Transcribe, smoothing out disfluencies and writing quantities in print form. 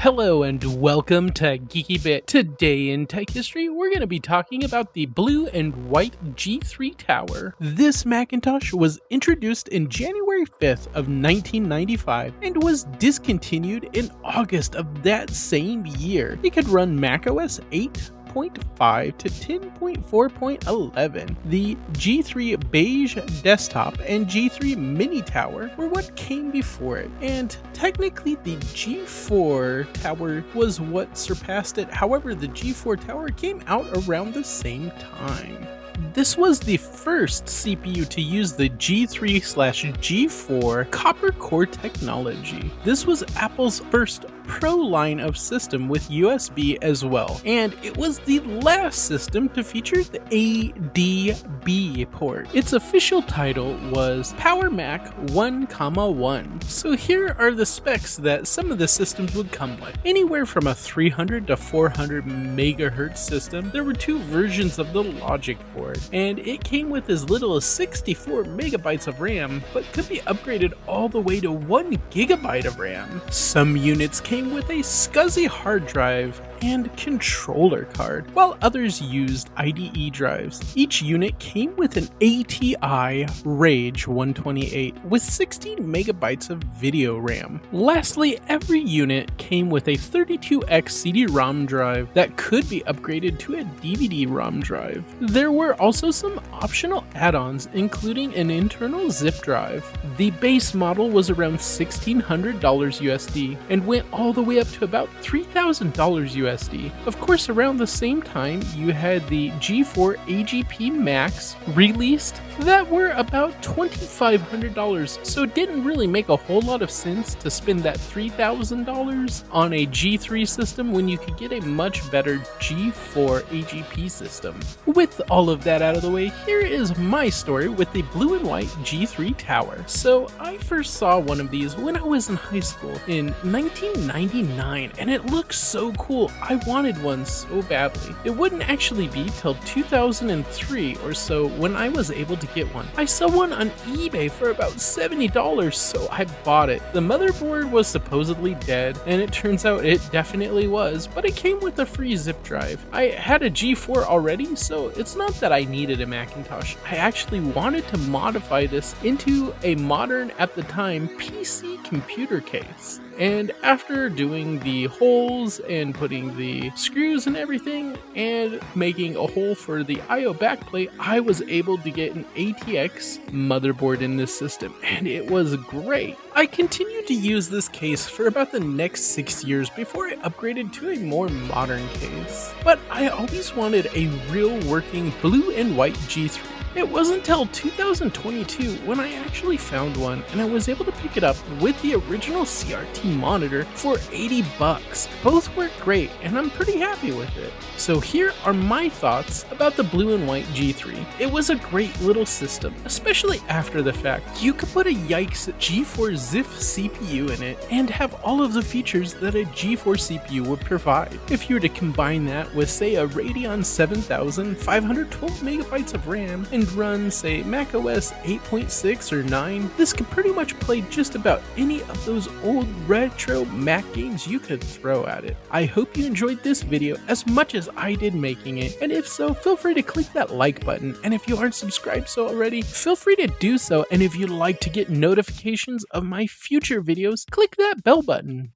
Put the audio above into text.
Hello and welcome to Geeky Bit. Today in tech history, we're going to be talking about the blue and white G3 tower. This Macintosh was introduced in January 5th of 1995 and was discontinued in August of that same year. It could run macOS 8.5 to 10.4.11. The G3 Beige Desktop and G3 Mini Tower were what came before it, and technically the G4 Tower was what surpassed it. However, the G4 Tower came out around the same time. This was the first CPU to use the G3/G4 copper core technology. This was Apple's first Pro line of system with USB as well, and it was the last system to feature the ADB port. Its official title was Power Mac 1,1. So here are the specs that some of the systems would come with. Anywhere from a 300 to 400 megahertz system. There were two versions of the logic board, and it came with as little as 64 megabytes of RAM, but could be upgraded all the way to 1 gigabyte of RAM. Some units came with a SCSI hard drive and controller card, while others used IDE drives. Each unit came with an ATI Rage 128 with 16 megabytes of video RAM. Lastly, every unit came with a 32X CD-ROM drive that could be upgraded to a DVD-ROM drive. There were also some optional add-ons, including an internal zip drive. The base model was around $1,600 USD and went all the way up to about $3,000 USD. Of course, around the same time, you had the G4 AGP Max released that were about $2,500, so it didn't really make a whole lot of sense to spend that $3,000 on a G3 system when you could get a much better G4 AGP system. With all of that out of the way, here is my story with the blue and white G3 tower. So I first saw one of these when I was in high school in 1999, and it looked so cool. I wanted one so badly. It wouldn't actually be till 2003 or so when I was able to get one. I saw one on eBay for about $70, so I bought it. The motherboard was supposedly dead, and it turns out it definitely was, but it came with a free zip drive. I had a G4 already, so it's not that I needed a Macintosh. I actually wanted to modify this into a modern, at the time, PC computer case. And after doing the holes and putting the screws and everything and making a hole for the IO backplate, I was able to get an ATX motherboard in this system, and it was great. I continued to use this case for about the next 6 years before I upgraded to a more modern case. But I always wanted a real working blue and white G3. It wasn't until 2022 when I actually found one, and I was able to pick it up with the original CRT monitor for $80. Both work great, and I'm pretty happy with it. So here are my thoughts about the blue and white G3. It was a great little system, especially after the fact. You could put a Yikes G4 ZIF CPU in it and have all of the features that a G4 CPU would provide. If you were to combine that with, say, a Radeon 7000, 512 megabytes of RAM, and run, say, macOS 8.6 or 9, this could pretty much play just about any of those old retro Mac games you could throw at it. I hope you enjoyed this video as much as I did making it, and if so, feel free to click that like button, and if you aren't subscribed so already, feel free to do so, and if you'd like to get notifications of my future videos, click that bell button.